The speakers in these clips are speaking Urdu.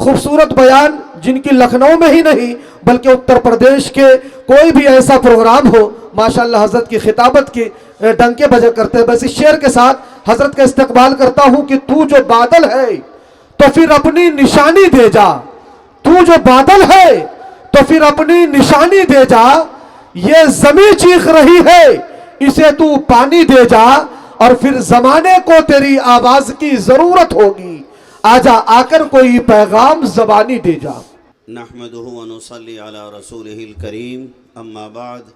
خوبصورت بیان جن کی لکھنؤ میں ہی نہیں بلکہ اتر پردیش کے کوئی بھی ایسا پروگرام ہو ماشاءاللہ حضرت کی خطابت کی ڈنکے بجا کرتے ہیں. بس اس شعر کے ساتھ حضرت کا استقبال کرتا ہوں کہ تو جو بادل ہے تو پھر اپنی نشانی دے جا. تو جو بادل ہے تو پھر اپنی نشانی دے جا. یہ زمین چیخ رہی ہے اسے تو پانی دے جا. اور پھر زمانے کو تیری آواز کی ضرورت ہوگی آجا آ کر کوئی پیغام زبانی دے جا. نحمدہ و نصلی علی رسولہ الکریم اما بعد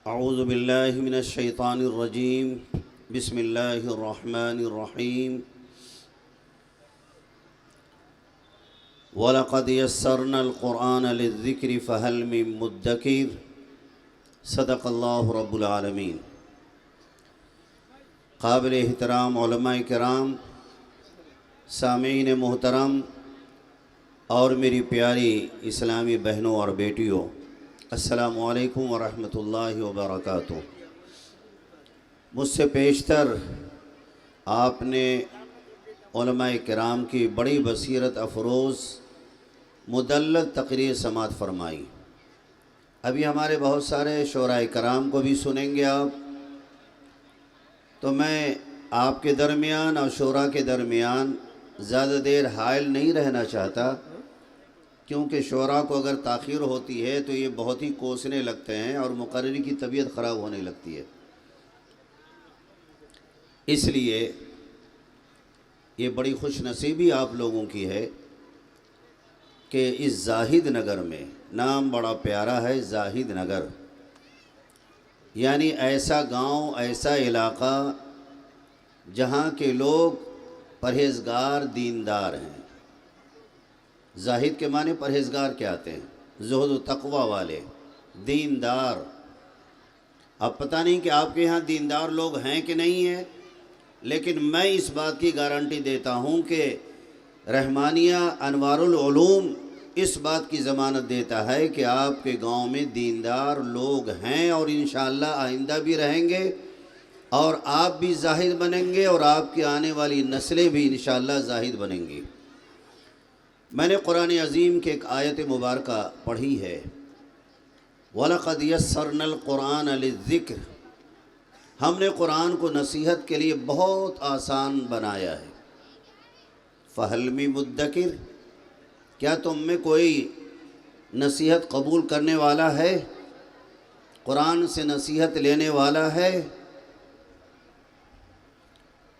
اعوذ باللہ من الشیطان الرجیم بسم اللہ الرحمن الرحیم وَلَقَدْ يَسَّرْنَا الْقُرْآنَ لِلذِّكْرِ فَهَلْ مِن مُدَّكِرٍ صدق اللہ رب العالمین. قابل احترام علماء کرام، سامعین محترم اور میری پیاری اسلامی بہنوں اور بیٹیوں، السلام علیکم ورحمۃ اللہ وبرکاتہ. مجھ سے پیشتر آپ نے علماء کرام کی بڑی بصیرت افروز مدلل تقریر سماعت فرمائی. ابھی ہمارے بہت سارے شعراء کرام کو بھی سنیں گے آپ، تو میں آپ کے درمیان اور شعراء کے درمیان زیادہ دیر حائل نہیں رہنا چاہتا، کیونکہ شعراء کو اگر تاخیر ہوتی ہے تو یہ بہت ہی کوسنے لگتے ہیں اور مقرری کی طبیعت خراب ہونے لگتی ہے. اس لیے یہ بڑی خوش نصیبی آپ لوگوں کی ہے کہ اس زاہد نگر میں، نام بڑا پیارا ہے زاہد نگر، یعنی ایسا گاؤں، ایسا علاقہ جہاں کے لوگ پرہیزگار دیندار ہیں. زاہد کے معنی پرہیزگار کیا آتے ہیں؟ زہد و تقوی والے، دیندار. اب پتہ نہیں کہ آپ کے یہاں دیندار لوگ ہیں کہ نہیں ہیں، لیکن میں اس بات کی گارنٹی دیتا ہوں کہ رحمانیہ انوار العلوم اس بات کی ضمانت دیتا ہے کہ آپ کے گاؤں میں دیندار لوگ ہیں اور انشاءاللہ آئندہ بھی رہیں گے، اور آپ بھی زاہد بنیں گے اور آپ کی آنے والی نسلیں بھی انشاءاللہ زاہد بنیں گی. میں نے قرآن عظیم کے ایک آیت مبارکہ پڑھی ہے، وَلَقَدْ يَسَّرْنَا الْقُرْآنَ لِلذِّكْرِ. ہم نے قرآن کو نصیحت کے لیے بہت آسان بنایا ہے. فَهَلْ مِن مُدَّكِرٍ، کیا تم میں کوئی نصیحت قبول کرنے والا ہے، قرآن سے نصیحت لینے والا ہے؟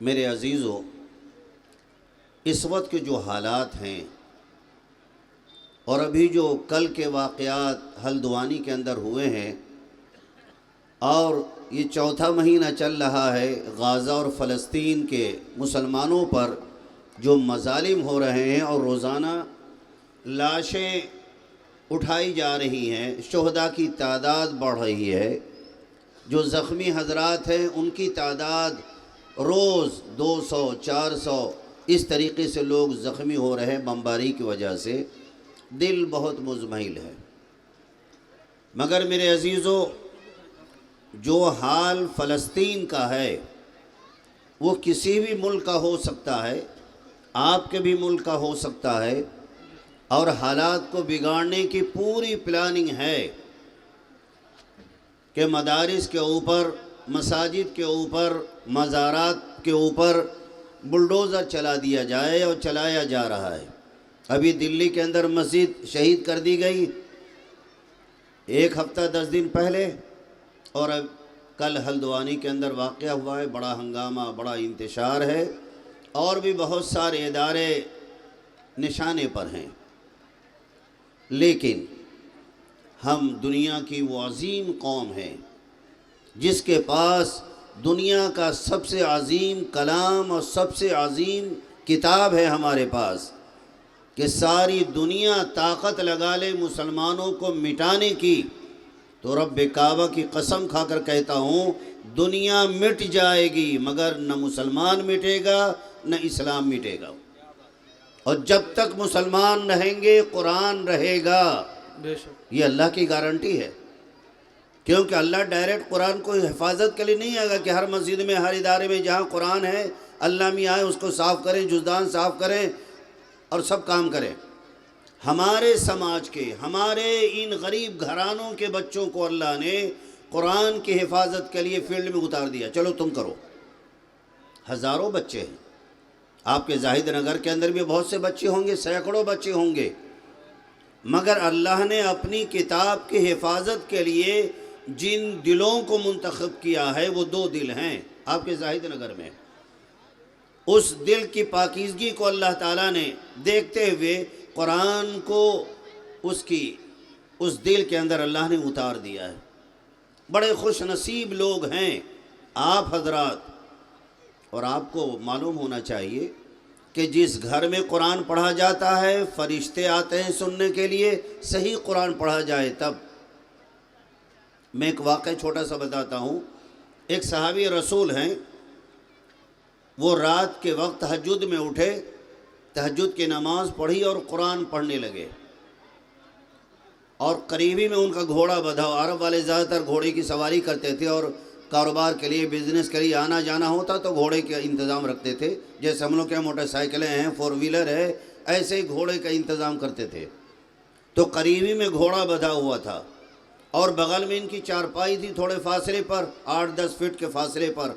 میرے عزیزو، اس وقت کے جو حالات ہیں اور ابھی جو کل کے واقعات ہلدوانی کے اندر ہوئے ہیں، اور یہ چوتھا مہینہ چل رہا ہے، غزہ اور فلسطین کے مسلمانوں پر جو مظالم ہو رہے ہیں اور روزانہ لاشیں اٹھائی جا رہی ہیں، شہداء کی تعداد بڑھ رہی ہے، جو زخمی حضرات ہیں ان کی تعداد روز 200 400 اس طریقے سے لوگ زخمی ہو رہے ہیں بمباری کی وجہ سے. دل بہت مزمحل ہے. مگر میرے عزیزو، جو حال فلسطین کا ہے وہ کسی بھی ملک کا ہو سکتا ہے، آپ کے بھی ملک کا ہو سکتا ہے، اور حالات کو بگاڑنے کی پوری پلاننگ ہے کہ مدارس کے اوپر، مساجد کے اوپر، مزارات کے اوپر بلڈوزر چلا دیا جائے اور چلایا جا رہا ہے. ابھی دلی کے اندر مسجد شہید کر دی گئی 1 ہفتہ 10 دن پہلے، اور اب کل ہلدوانی کے اندر واقعہ ہوا ہے. بڑا ہنگامہ، بڑا انتشار ہے، اور بھی بہت سارے ادارے نشانے پر ہیں. لیکن ہم دنیا کی وہ عظیم قوم ہیں جس کے پاس دنیا کا سب سے عظیم کلام اور سب سے عظیم کتاب ہے ہمارے پاس، کہ ساری دنیا طاقت لگا لے مسلمانوں کو مٹانے کی، تو رب کعبہ کی قسم کھا کر کہتا ہوں دنیا مٹ جائے گی مگر نہ مسلمان مٹے گا نہ اسلام مٹے گا. اور جب تک مسلمان رہیں گے قرآن رہے گا. یہ اللہ کی گارنٹی ہے، کیونکہ اللہ ڈائریکٹ قرآن کو حفاظت کے لیے نہیں آئے گا کہ ہر مسجد میں، ہر ادارے میں جہاں قرآن ہے اللہ میاں آئے اس کو صاف کریں، جزدان صاف کریں. اور سب کام کریں. ہمارے سماج کے، ہمارے ان غریب گھرانوں کے بچوں کو اللہ نے قرآن کی حفاظت کے لیے فیلڈ میں اتار دیا. چلو تم کرو. ہزاروں بچے ہیں. آپ کے زاہد نگر کے اندر بھی بہت سے بچے ہوں گے، سینکڑوں بچے ہوں گے، مگر اللہ نے اپنی کتاب کی حفاظت کے لیے جن دلوں کو منتخب کیا ہے وہ 2 دل ہیں آپ کے زاہد نگر میں. اس دل کی پاکیزگی کو اللہ تعالیٰ نے دیکھتے ہوئے قرآن کو اس دل کے اندر اللہ نے اتار دیا ہے. بڑے خوش نصیب لوگ ہیں آپ حضرات. اور آپ کو معلوم ہونا چاہیے کہ جس گھر میں قرآن پڑھا جاتا ہے فرشتے آتے ہیں سننے کے لیے. صحیح قرآن پڑھا جائے تب. میں ایک واقعہ چھوٹا سا بتاتا ہوں. ایک صحابی رسول ہیں، وہ رات کے وقت تہجد میں اٹھے، تہجد کی نماز پڑھی اور قرآن پڑھنے لگے. اور قریبی میں ان کا گھوڑا بدھا. عرب والے زیادہ تر گھوڑے کی سواری کرتے تھے، اور کاروبار کے لیے، بزنس کے لیے آنا جانا ہوتا تو گھوڑے کا انتظام رکھتے تھے. جیسے ہم لوگ کے موٹر سائیکلیں ہیں، 4 ویلر ہے، ایسے ہی گھوڑے کا انتظام کرتے تھے. تو قریبی میں گھوڑا بدھا ہوا تھا اور بغل میں ان کی چارپائی تھی تھوڑے فاصلے پر، 8-10 فٹ کے فاصلے پر.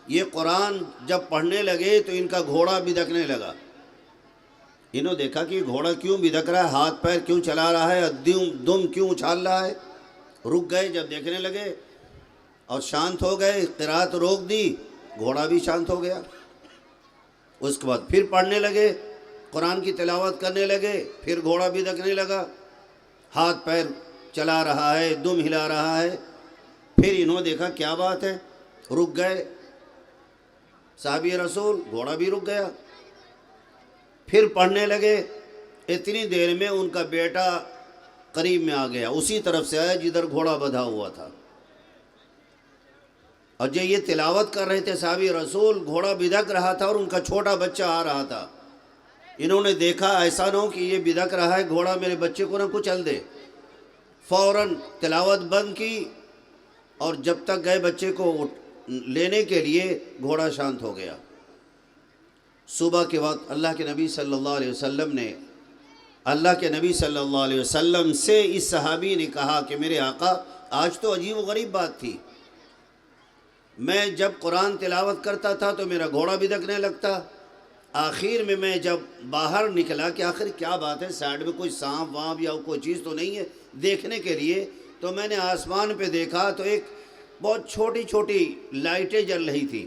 یہ قرآن جب پڑھنے لگے تو ان کا گھوڑا بدکنے لگا. انہوں دیکھا کہ گھوڑا کیوں بدک رہا ہے، ہاتھ پیر کیوں چلا رہا ہے، دم کیوں اچھال رہا ہے. رک گئے. جب دیکھنے لگے اور شانت ہو گئے، قرات روک دی، گھوڑا بھی شانت ہو گیا. اس کے بعد پھر پڑھنے لگے، قرآن کی تلاوت کرنے لگے، پھر گھوڑا بھی دکنے لگا، ہاتھ پیر چلا رہا ہے، دم ہلا رہا ہے. پھر انہوں دیکھا کیا بات ہے، رک گئے. صحابی رسول، گھوڑا بھی رک گیا. پھر پڑھنے لگے. اتنی دیر میں ان کا بیٹا قریب میں آ گیا، اسی طرف سے آیا جدھر گھوڑا بدھا ہوا تھا. اور جب یہ تلاوت کر رہے تھے صحابی رسول، گھوڑا بدک رہا تھا اور ان کا چھوٹا بچہ آ رہا تھا. انہوں نے دیکھا ایسا نہ ہو کہ یہ بدک رہا ہے، گھوڑا میرے بچے کو نہ کچل دے. فوراً تلاوت بند کی اور جب تک گئے بچے کو لینے کے لیے گھوڑا شانت ہو گیا. صبح کے وقت اللہ کے نبی صلی اللہ علیہ وسلم سے اس صحابی نے کہا کہ میرے آقا، آج تو عجیب و غریب بات تھی. میں جب قرآن تلاوت کرتا تھا تو میرا گھوڑا بدکنے لگتا. آخر میں جب باہر نکلا کہ آخر کیا بات ہے، سائڈ میں کوئی سانپ وانپ یا کوئی چیز تو نہیں ہے، دیکھنے کے لیے تو میں نے آسمان پہ دیکھا تو ایک بہت چھوٹی چھوٹی لائٹیں جل رہی تھی.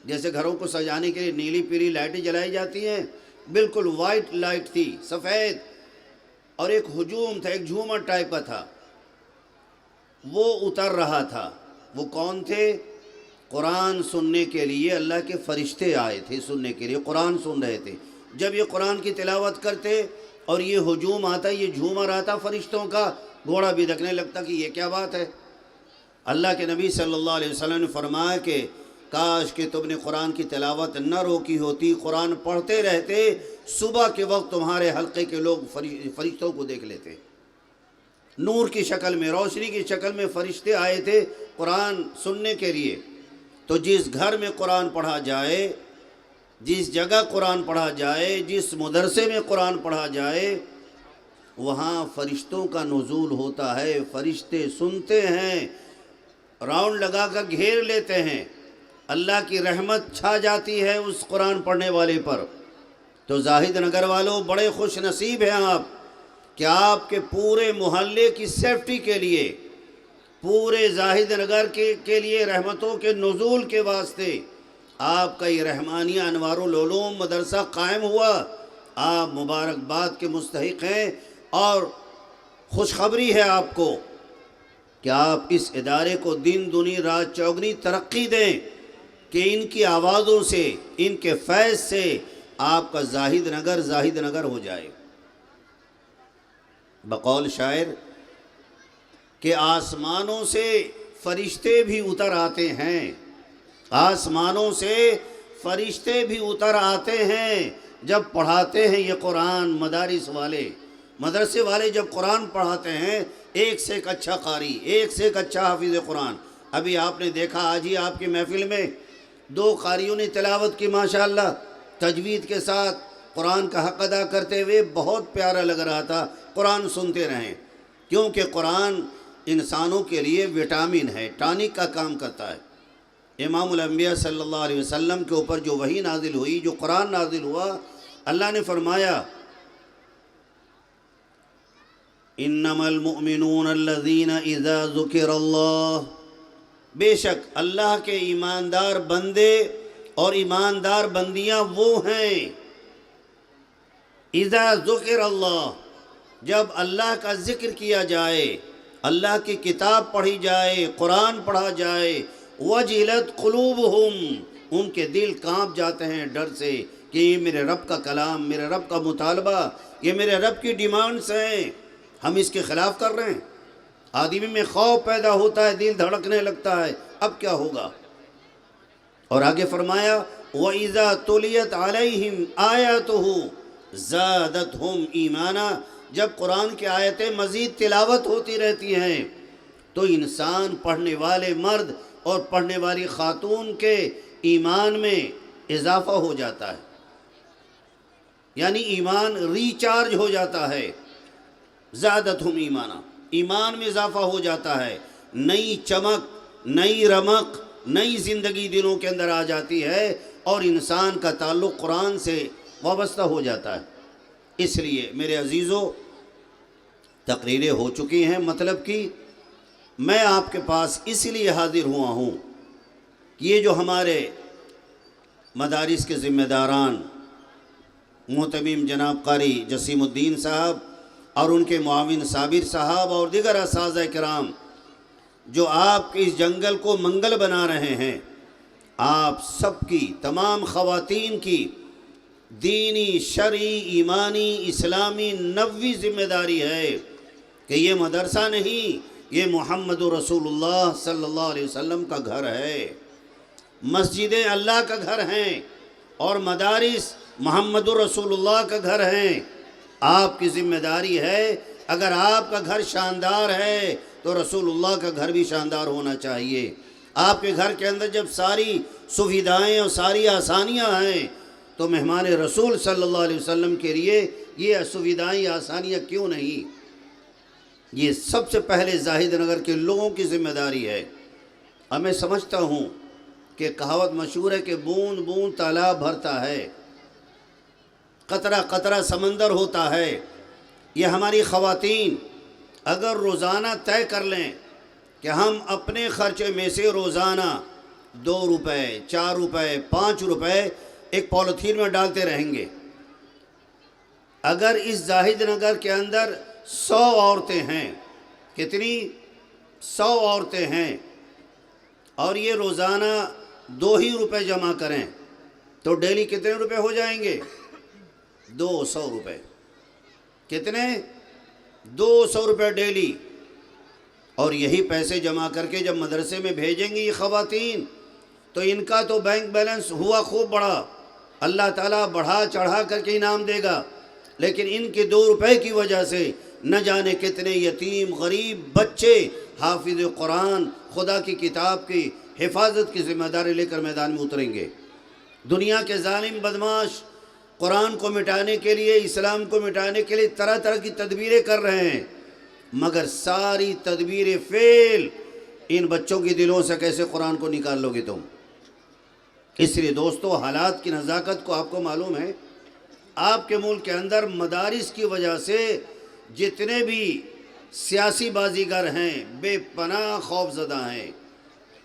جیسے گھروں کو سجانے کے لیے نیلی پیلی لائٹیں جلائی جاتی ہیں، بالکل وائٹ لائٹ تھی، سفید. اور ایک ہجوم تھا، ایک جھومر ٹائپ کا تھا، وہ اتر رہا تھا. وہ کون تھے؟ قرآن سننے کے لیے اللہ کے فرشتے آئے تھے، سننے کے لیے قرآن سن رہے تھے. جب یہ قرآن کی تلاوت کرتے اور یہ ہجوم آتا، یہ جھومر آتا فرشتوں کا، گھوڑا بھی دکنے لگتا کہ یہ کیا بات ہے. اللہ کے نبی صلی اللہ علیہ وسلم نے فرمایا کہ کاش کہ تم نے قرآن کی تلاوت نہ روکی ہوتی، قرآن پڑھتے رہتے، صبح کے وقت تمہارے حلقے کے لوگ فرشتوں کو دیکھ لیتے. نور کی شکل میں، روشنی کی شکل میں فرشتے آئے تھے قرآن سننے کے لیے. تو جس گھر میں قرآن پڑھا جائے، جس جگہ قرآن پڑھا جائے، جس مدرسے میں قرآن پڑھا جائے، وہاں فرشتوں کا نزول ہوتا ہے. فرشتے سنتے ہیں، راؤنڈ لگا کر گھیر لیتے ہیں. اللہ کی رحمت چھا جاتی ہے اس قرآن پڑھنے والے پر. تو زاہد نگر والوں، بڑے خوش نصیب ہیں آپ کہ آپ کے پورے محلے کی سیفٹی کے لیے، پورے زاہد نگر کے لیے رحمتوں کے نزول کے واسطے آپ کا یہ رحمانیہ انوار العلوم مدرسہ قائم ہوا. آپ مبارکباد کے مستحق ہیں اور خوشخبری ہے آپ کو کہ آپ اس ادارے کو دن دنی رات چوگنی ترقی دیں کہ ان کی آوازوں سے، ان کے فیض سے آپ کا زاہد نگر ہو جائے. بقول شاعر کہ آسمانوں سے فرشتے بھی اتر آتے ہیں، آسمانوں سے فرشتے بھی اتر آتے ہیں جب پڑھاتے ہیں یہ قرآن. مدارس والے، مدرسے والے جب قرآن پڑھاتے ہیں، ایک سے ایک اچھا قاری، ایک سے ایک اچھا حافظ قرآن. ابھی آپ نے دیکھا آج ہی آپ کی محفل میں 2 قاریوں نے تلاوت کی ماشاءاللہ، تجوید کے ساتھ قرآن کا حق ادا کرتے ہوئے بہت پیارا لگ رہا تھا، قرآن سنتے رہیں، کیونکہ قرآن انسانوں کے لیے وٹامن ہے، ٹانک کا کام کرتا ہے۔ امام الانبیاء صلی اللہ علیہ وسلم کے اوپر جو وحی نازل ہوئی، جو قرآن نازل ہوا، اللہ نے فرمایا انما المؤمنون الذین اذا ذکر اللہ، بے شک اللہ کے ایماندار بندے اور ایماندار بندیاں وہ ہیں، اذا ذکر اللہ، جب اللہ کا ذکر کیا جائے، اللہ کی کتاب پڑھی جائے، قرآن پڑھا جائے، وجلت قلوبہم، ان کے دل کانپ جاتے ہیں ڈر سے کہ یہ میرے رب کا کلام، میرے رب کا مطالبہ، یہ میرے رب کی ڈیمانڈز ہیں، ہم اس کے خلاف کر رہے ہیں۔ آدمی میں خوف پیدا ہوتا ہے، دل دھڑکنے لگتا ہے، اب کیا ہوگا؟ اور آگے فرمایا وَإِذَا تُلِيَتْ عَلَيْهِمْ آيَاتُهُ زَادَتْهُمْ ایمانا، جب قرآن کی آیتیں مزید تلاوت ہوتی رہتی ہیں تو انسان پڑھنے والے مرد اور پڑھنے والی خاتون کے ایمان میں اضافہ ہو جاتا ہے، یعنی ایمان ریچارج ہو جاتا ہے۔ زادتہم ایمانا، ایمان میں اضافہ ہو جاتا ہے، نئی چمک، نئی رمق، نئی زندگی دلوں کے اندر آ جاتی ہے اور انسان کا تعلق قرآن سے وابستہ ہو جاتا ہے۔ اس لیے میرے عزیزو، تقریریں ہو چکی ہیں، مطلب کہ میں آپ کے پاس اس لیے حاضر ہوا ہوں کہ یہ جو ہمارے مدارس کے ذمہ داران محتمم جناب قاری جسیم الدین صاحب اور ان کے معاون صابر صاحب اور دیگر اساتذہ کرام جو آپ کے اس جنگل کو منگل بنا رہے ہیں، آپ سب کی، تمام خواتین کی دینی، شرعی، ایمانی، اسلامی، نبوی ذمہ داری ہے کہ یہ مدرسہ نہیں، یہ محمد رسول اللہ صلی اللہ علیہ وسلم کا گھر ہے، مسجدیں اللہ کا گھر ہیں اور مدارس محمد رسول اللہ کا گھر ہیں۔ آپ کی ذمہ داری ہے، اگر آپ کا گھر شاندار ہے تو رسول اللہ کا گھر بھی شاندار ہونا چاہیے۔ آپ کے گھر کے اندر جب ساری سویدھائیں اور ساری آسانیاں ہیں تو مہمان رسول صلی اللہ علیہ وسلم کے لیے یہ سویدھائیں آسانیاں کیوں نہیں؟ یہ سب سے پہلے زاہد نگر کے لوگوں کی ذمہ داری ہے۔ اب میں سمجھتا ہوں کہ کہاوت مشہور ہے کہ بوند بوند تالاب بھرتا ہے، قطرہ قطرہ سمندر ہوتا ہے۔ یہ ہماری خواتین اگر روزانہ طے کر لیں کہ ہم اپنے خرچے میں سے روزانہ 2 روپے، 4 روپے، 5 روپے ایک پولیتھین میں ڈالتے رہیں گے، اگر اس زاہد نگر کے اندر 100 عورتیں ہیں، کتنی؟ 100 عورتیں ہیں، اور یہ روزانہ 2 ہی روپے جمع کریں تو ڈیلی کتنے روپے ہو جائیں گے؟ 200 روپے۔ کتنے؟ 200 روپے ڈیلی۔ اور یہی پیسے جمع کر کے جب مدرسے میں بھیجیں گی یہ خواتین تو ان کا تو بینک بیلنس ہوا خوب بڑا، اللہ تعالیٰ بڑھا چڑھا کر کے انعام دے گا، لیکن ان کے 2 روپے کی وجہ سے نہ جانے کتنے یتیم غریب بچے حافظ قرآن خدا کی کتاب کی حفاظت کی ذمہ داری لے کر میدان میں اتریں گے۔ دنیا کے ظالم بدماش قرآن کو مٹانے کے لیے، اسلام کو مٹانے کے لیے طرح طرح کی تدبیریں کر رہے ہیں، مگر ساری تدبیریں فیل۔ ان بچوں کے دلوں سے کیسے قرآن کو نکال لو گے تم؟ اس لیے دوستو، حالات کی نزاکت کو آپ کو معلوم ہے، آپ کے ملک کے اندر مدارس کی وجہ سے جتنے بھی سیاسی بازیگر ہیں بے پناہ خوف زدہ ہیں۔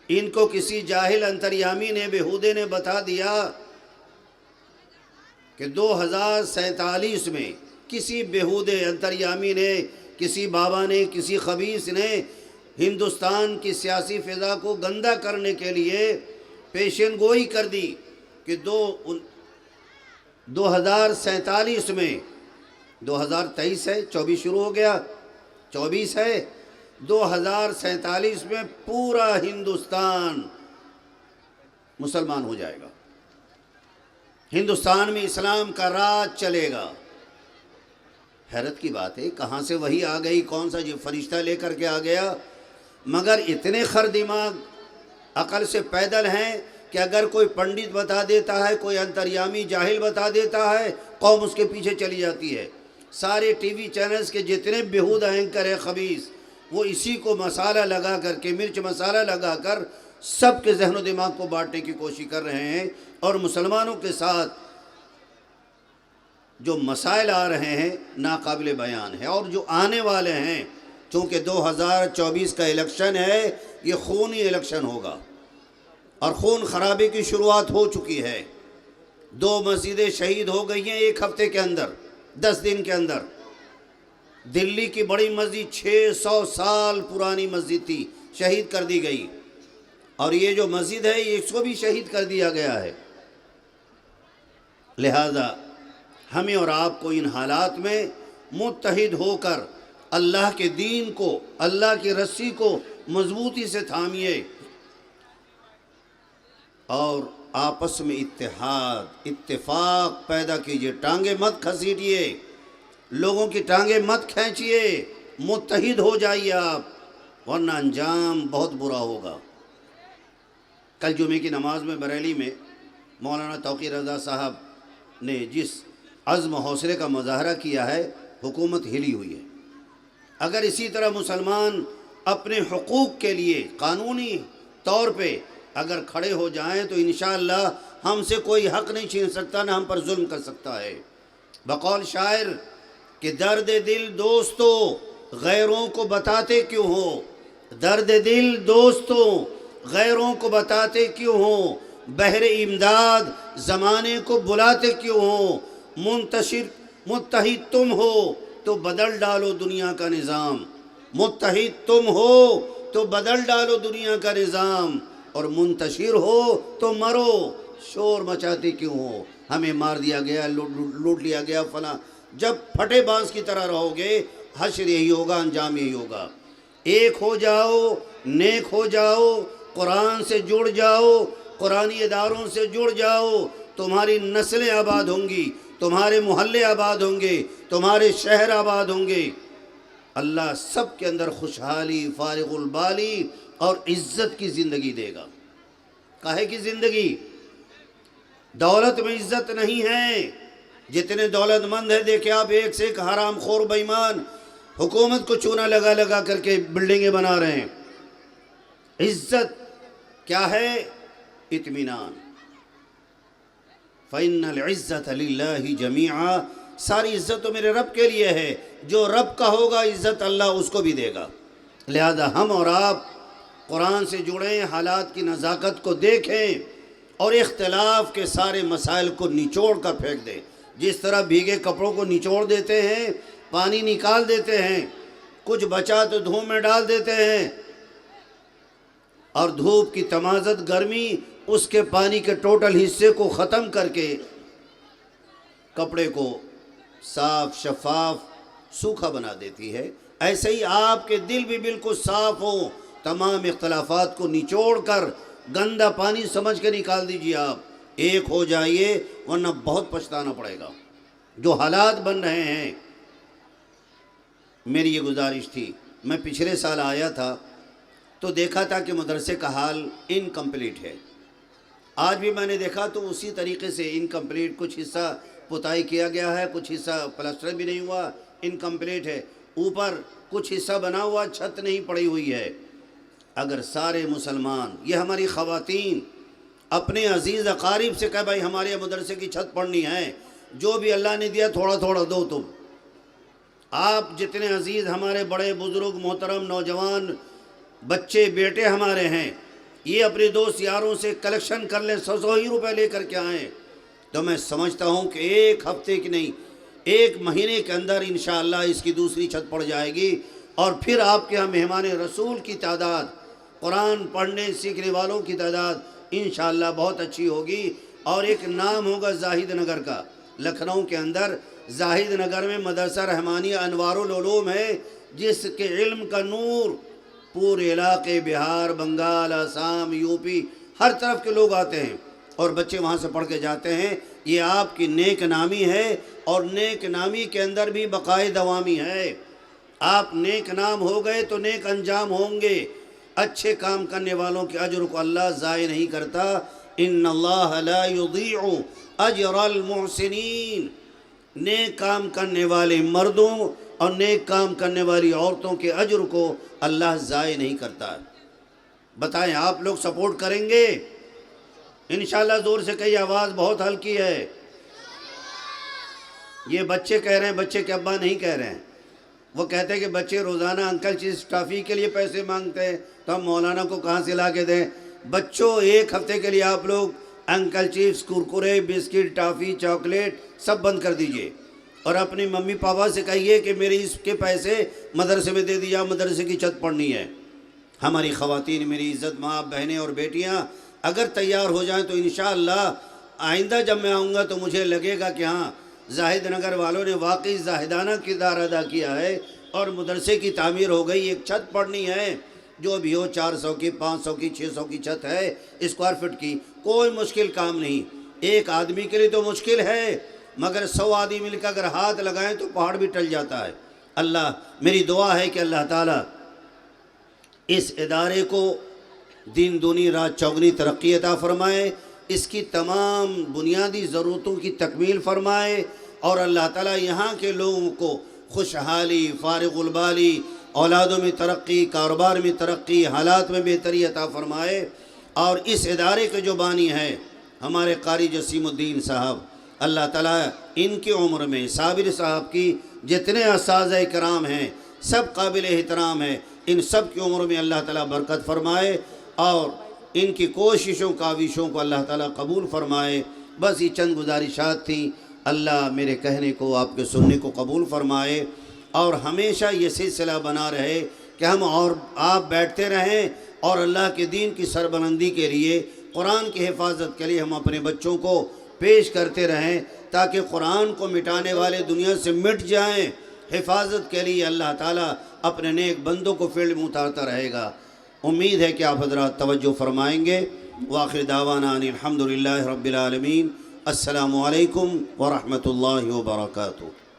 ان کو کسی جاہل انتریامی نے، بےہودے نے بتا دیا کہ 2047 میں کسی بےہودے انتریامی نے، کسی بابا نے، کسی خبیث نے ہندوستان کی سیاسی فضا کو گندا کرنے کے لیے پیشن گوئی کر دی کہ 2047 میں، 2023 ہے، 24 شروع ہو گیا، 24 ہے، 2047 میں پورا ہندوستان مسلمان ہو جائے گا، ہندوستان میں اسلام کا راج چلے گا۔ حیرت کی بات ہے، کہاں سے وہی آ گئی، کون سا جو فرشتہ لے کر کے آ گیا، مگر اتنے خر دماغ عقل سے پیدل ہیں کہ اگر کوئی پنڈت بتا دیتا ہے، کوئی انتریامی جاہل بتا دیتا ہے، قوم اس کے پیچھے چلی جاتی ہے۔ سارے ٹی وی چینلز کے جتنے بیہودہ اینکر ہیں خبیث، وہ اسی کو مسالہ لگا کر کے، مرچ مسالہ لگا کر سب کے ذہن و دماغ کو بانٹنے کی کوشش کر رہے ہیں، اور مسلمانوں کے ساتھ جو مسائل آ رہے ہیں ناقابل بیان ہے، اور جو آنے والے ہیں، چونکہ 2024 کا الیکشن ہے، یہ خونی الیکشن ہوگا، اور خون خرابی کی شروعات ہو چکی ہے۔ 2 مسجدیں شہید ہو گئی ہیں ایک ہفتے کے اندر، 10 دن کے اندر۔ دلی کی بڑی مسجد 600 سال پرانی مسجد تھی، شہید کر دی گئی، اور یہ جو مسجد ہے اس کو بھی شہید کر دیا گیا ہے۔ لہذا ہمیں اور آپ کو ان حالات میں متحد ہو کر اللہ کے دین کو، اللہ کی رسی کو مضبوطی سے تھامیے، اور آپس میں اتفاق پیدا کیجیے۔ ٹانگیں مت کھسیٹیے، لوگوں کی ٹانگیں مت کھینچیے، متحد ہو جائیے آپ، ورنہ انجام بہت برا ہوگا۔ کل جمعے کی نماز میں بریلی میں مولانا توقیر رضا صاحب نے جس عزم و حوصلے کا مظاہرہ کیا ہے، حکومت ہلی ہوئی ہے۔ اگر اسی طرح مسلمان اپنے حقوق کے لیے قانونی طور پہ اگر کھڑے ہو جائیں تو انشاءاللہ ہم سے کوئی حق نہیں چھین سکتا، نہ ہم پر ظلم کر سکتا ہے۔ بقول شاعر کہ درد دل دوستو غیروں کو بتاتے کیوں ہو، درد دل دوستو غیروں کو بتاتے کیوں ہو، بحر امداد زمانے کو بلاتے کیوں ہو، متحد تم ہو تو بدل ڈالو دنیا کا نظام، متحد تم ہو تو بدل ڈالو دنیا کا نظام، اور منتشر ہو تو مرو، شور مچاتے کیوں ہو، ہمیں مار دیا گیا، لوٹ لیا گیا فلاں۔ جب پھٹے بانس کی طرح رہو گے، حشر یہی ہوگا، انجام یہی ہوگا۔ ایک ہو جاؤ، نیک ہو جاؤ، قرآن سے جڑ جاؤ، قرآنی اداروں سے جڑ جاؤ، تمہاری نسلیں آباد ہوں گی، تمہارے محلے آباد ہوں گے، تمہارے شہر آباد ہوں گے۔ اللہ سب کے اندر خوشحالی، فارغ البالی اور عزت کی زندگی دے گا۔ کاہے کی زندگی؟ دولت میں عزت نہیں ہے۔ جتنے دولت مند ہیں دیکھیں آپ، ایک سے ایک حرام خور بے ایمان حکومت کو چونا لگا لگا کر کے بلڈنگیں بنا رہے ہیں۔ عزت کیا ہے؟ اطمینان۔ فَإِنَّ الْعِزَّةَ لِلَّهِ جَمِيعًا، ساری عزت تو میرے رب کے لیے ہے، جو رب کا ہوگا عزت اللہ اس کو بھی دے گا۔ لہذا ہم اور آپ قرآن سے جڑیں، حالات کی نزاکت کو دیکھیں، اور اختلاف کے سارے مسائل کو نچوڑ کر پھینک دیں۔ جس طرح بھیگے کپڑوں کو نچوڑ دیتے ہیں، پانی نکال دیتے ہیں، کچھ بچا تو دھوپ میں ڈال دیتے ہیں، اور دھوپ کی تمازت گرمی اس کے پانی کے ٹوٹل حصے کو ختم کر کے کپڑے کو صاف شفاف سوکھا بنا دیتی ہے۔ ایسے ہی آپ کے دل بھی بالکل صاف ہوں، تمام اختلافات کو نچوڑ کر گندا پانی سمجھ کے نکال دیجیے، آپ ایک ہو جائیے، ورنہ بہت پچھتانا پڑے گا۔ جو حالات بن رہے ہیں، میری یہ گزارش تھی، میں پچھلے سال آیا تھا تو دیکھا تھا کہ مدرسے کا حال انکمپلیٹ ہے۔ آج بھی میں نے دیکھا تو اسی طریقے سے انکمپلیٹ، کچھ حصہ پتائی کیا گیا ہے، کچھ حصہ پلسٹر بھی نہیں ہوا، انکمپلیٹ ہے۔ اوپر کچھ حصہ بنا ہوا، چھت نہیں پڑی ہوئی ہے۔ اگر سارے مسلمان، یہ ہماری خواتین اپنے عزیز اقارب سے کہے بھائی ہمارے مدرسے کی چھت پڑنی ہے، جو بھی اللہ نے دیا تھوڑا تھوڑا دو تم۔ آپ جتنے عزیز ہمارے بڑے بزرگ محترم نوجوان بچے بیٹے ہمارے ہیں، یہ اپنے دوست یاروں سے کلیکشن کر لیں، 100 ہی روپے لے کر کے آئیں، تو میں سمجھتا ہوں کہ ایک ہفتے کی نہیں، 1 مہینے کے اندر انشاءاللہ اس کی دوسری چھت پڑ جائے گی، اور پھر آپ کے ہاں مہمان رسول کی تعداد، قرآن پڑھنے سیکھنے والوں کی تعداد انشاءاللہ بہت اچھی ہوگی، اور ایک نام ہوگا زاہد نگر کا۔ لکھنؤ کے اندر زاہد نگر میں مدرسہ رحمانیہ انوار العلوم ہے، جس کے علم کا نور پورے علاقے بہار، بنگال، آسام، یو پی، ہر طرف کے لوگ آتے ہیں اور بچے وہاں سے پڑھ کے جاتے ہیں۔ یہ آپ کی نیک نامی ہے، اور نیک نامی کے اندر بھی بقائے دوامی ہے۔ آپ نیک نام ہو گئے تو نیک انجام ہوں گے۔ اچھے کام کرنے والوں کے اجر کو اللہ ضائع نہیں کرتا۔ ان اللہ لا یضیع اجر المحسنین، نیک کام کرنے والے مردوں اور نیک کام کرنے والی عورتوں کے اجر کو اللہ ضائع نہیں کرتا۔ بتائیں آپ لوگ سپورٹ کریں گے؟ انشاءاللہ زور سے کہیے، آواز بہت ہلکی ہے۔ یہ بچے کہہ رہے ہیں، بچے کے ابا نہیں کہہ رہے ہیں۔ وہ کہتے ہیں کہ بچے روزانہ انکل چیز ٹافی کے لیے پیسے مانگتے ہیں تو ہم مولانا کو کہاں سے لا کے دیں؟ بچوں، ایک ہفتے کے لیے آپ لوگ Uncle Chips, Kurkure, biscuit, toffee, chocolate سب بند کر دیجئے، اور اپنی ممی پاپا سے کہیے کہ میری اس کے پیسے مدرسے میں دے دیا، مدرسے کی چھت پڑنی ہے۔ ہماری خواتین، میری عزت ماں، بہنیں اور بیٹیاں اگر تیار ہو جائیں تو انشاءاللہ آئندہ جب میں آؤں گا تو مجھے لگے گا کہ ہاں، زاہد نگر والوں نے واقعی زاہدانہ کردار ادا کیا ہے اور مدرسے کی تعمیر ہو گئی۔ ایک چھت پڑنی ہے، جو بھی ہو، 400 کی، 500 کی، 600 کی چھت ہے اسکوائر فٹ کی، کوئی مشکل کام نہیں۔ ایک آدمی کے لیے تو مشکل ہے، مگر 100 آدمی مل کر اگر ہاتھ لگائیں تو پہاڑ بھی ٹل جاتا ہے۔ اللہ، میری دعا ہے کہ اللہ تعالیٰ اس ادارے کو دن دنی رات چوگنی ترقی عطا فرمائے، اس کی تمام بنیادی ضرورتوں کی تکمیل فرمائے، اور اللہ تعالیٰ یہاں کے لوگوں کو خوشحالی، فارغ البالی، اولادوں میں ترقی، کاروبار میں ترقی، حالات میں بہتری عطا فرمائے۔ اور اس ادارے کے جو بانی ہیں ہمارے قاری جسیم الدین صاحب، اللہ تعالیٰ ان کی عمر میں، صابر صاحب کی جتنے اساتذہ کرام ہیں سب قابل احترام ہیں، ان سب کی عمر میں اللہ تعالیٰ برکت فرمائے، اور ان کی کوششوں کاوشوں کو اللہ تعالیٰ قبول فرمائے۔ بس یہ چند گزارشات تھیں، اللہ میرے کہنے کو، آپ کے سننے کو قبول فرمائے، اور ہمیشہ یہ سلسلہ بنا رہے کہ ہم اور آپ بیٹھتے رہیں اور اللہ کے دین کی سربلندی کے لیے، قرآن کی حفاظت کے لیے ہم اپنے بچوں کو پیش کرتے رہیں، تاکہ قرآن کو مٹانے والے دنیا سے مٹ جائیں۔ حفاظت کے لیے اللہ تعالیٰ اپنے نیک بندوں کو فیلڈ میں اتارتا رہے گا۔ امید ہے کہ آپ حضرات توجہ فرمائیں گے۔ وآخر دعوانا ان الحمدللہ رب العالمین۔ السلام علیکم ورحمۃ اللہ وبرکاتہ۔